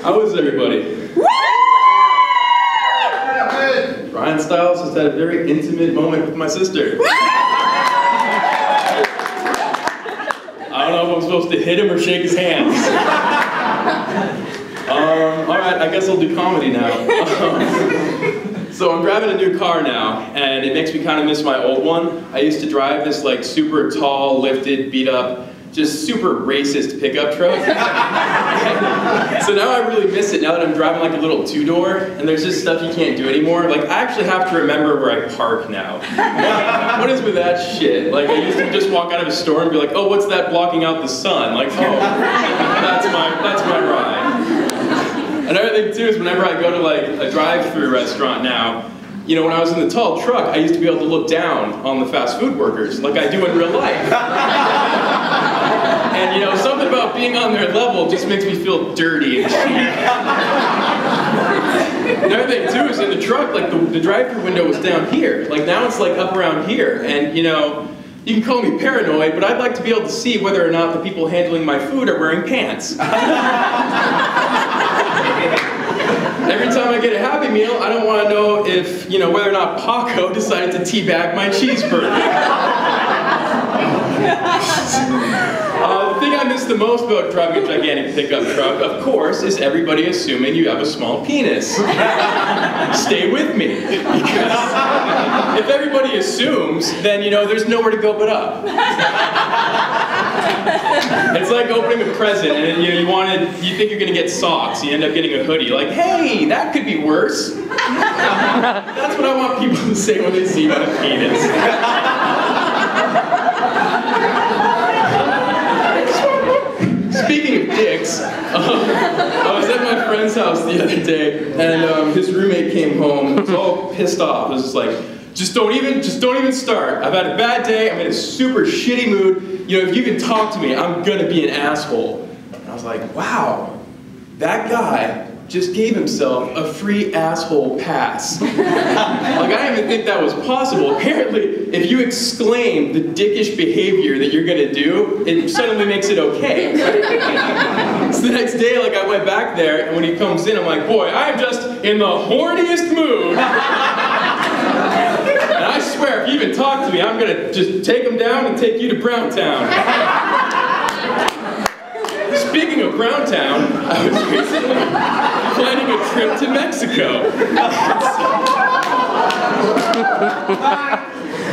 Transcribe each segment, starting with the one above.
How is everybody? Ryan Stiles just had a very intimate moment with my sister. I don't know if I'm supposed to hit him or shake his hands. Alright, I guess I'll do comedy now. So I'm driving a new car now, and it makes me kind of miss my old one. I used to drive this like super tall, lifted, beat up, just super racist pickup truck. So now I really miss it now that I'm driving like a little two-door, and there's just stuff you can't do anymore. Like, I actually have to remember where I park now. What is with that shit? Like, I used to just walk out of a store and be like, oh, what's that blocking out the sun? Like, oh, that's my ride. Another thing too is whenever I go to like a drive-through restaurant now, you know, when I was in the tall truck, I used to be able to look down on the fast food workers like I do in real life. And you know, something about being on their level just makes me feel dirty and cheap. Another thing too is in the truck, like the drive-through window was down here. Like now it's like up around here, and you know, you can call me paranoid, but I'd like to be able to see whether or not the people handling my food are wearing pants. Every time I get a Happy Meal, I don't want to know if, you know, whether or not Paco decided to teabag my cheeseburger. The thing I miss the most about driving a gigantic pickup truck, of course, is everybody assuming you have a small penis. Stay with me, because if everybody assumes, then, you know, there's nowhere to go but up. It's like opening a present, and you know, you think you're gonna get socks, you end up getting a hoodie. Like, hey, that could be worse. That's what I want people to say when they see my penis. Speaking of dicks, I was at my friend's house the other day, and his roommate came home. He was all pissed off. It was just like, just don't even start. I've had a bad day. I'm in a super shitty mood. You know, if you can talk to me, I'm gonna be an asshole. And I was like, wow, that guy just gave himself a free asshole pass. Like, I didn't even think that was possible. Apparently, if you exclaim the dickish behavior that you're gonna do, it suddenly makes it okay. So the next day, like, I went back there, and when he comes in, I'm like, boy, I am just in the horniest mood. And I swear, if you even talk to me, I'm gonna just take him down and take you to Browntown. Speaking of Browntown, I was recently planning a trip to Mexico.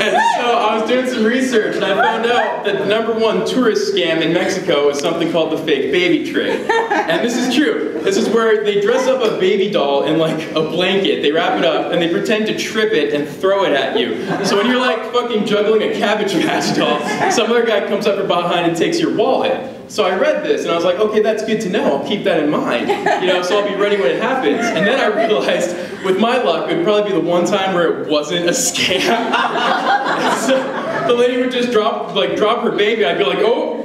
And so I was doing some research, and I found out that the #1 tourist scam in Mexico is something called the fake baby trade. And this is true. This is where they dress up a baby doll in like a blanket, they wrap it up, and they pretend to trip it and throw it at you. So when you're like fucking juggling a Cabbage Patch doll, some other guy comes up from behind and takes your wallet. So I read this, and I was like, okay, that's good to know. I'll keep that in mind. You know, so I'll be ready when it happens. And then I realized, with my luck, it would probably be the one time where it wasn't a scam. So the lady would just drop her baby. I'd be like, oh.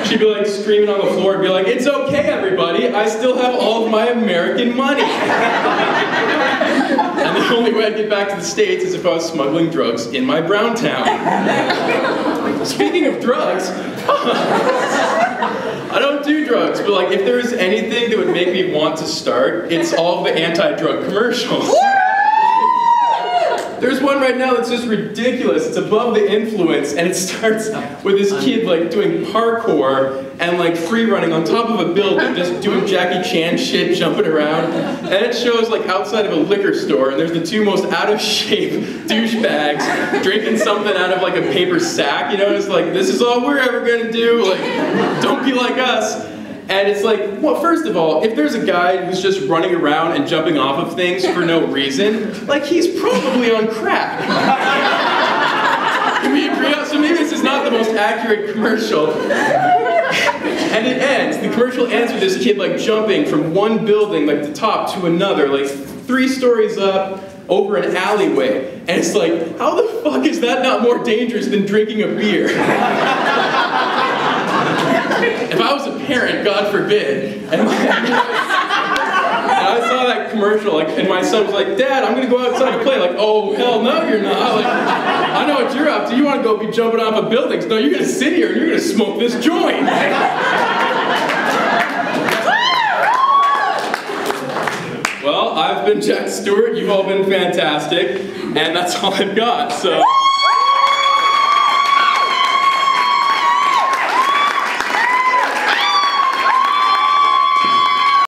She'd be like screaming on the floor and be like, it's okay, everybody. I still have all of my American money. And the only way I'd get back to the States is if I was smuggling drugs in my Browntown. Speaking of drugs, I don't do drugs, but like if there is anything that would make me want to start, it's all the anti-drug commercials. There's one right now that's just ridiculous. It's Above the Influence, and it starts with this kid like doing parkour and like free running on top of a building, just doing Jackie Chan shit, jumping around. And it shows like outside of a liquor store, and there's the two most out of shape douchebags drinking something out of like a paper sack, you know, and it's like, this is all we're ever gonna do, like, don't be like us. And it's like, well, first of all, if there's a guy who's just running around and jumping off of things for no reason, like, he's probably on crack. Can we agree on? So maybe this is not the most accurate commercial. And it ends, the commercial ends with this kid, like, jumping from one building, like, the top to another, like, 3 stories up, over an alleyway. And it's like, how the fuck is that not more dangerous than drinking a beer? If I was a parent, God forbid, and I saw that commercial, like, and my son was like, Dad, I'm gonna go outside and play. Like, oh, hell no, you're not. Like, I know what you're up to. You want to go be jumping off of buildings. No, you're going to sit here and you're going to smoke this joint. Well, I've been Jack Stewart. You've all been fantastic. And that's all I've got. So.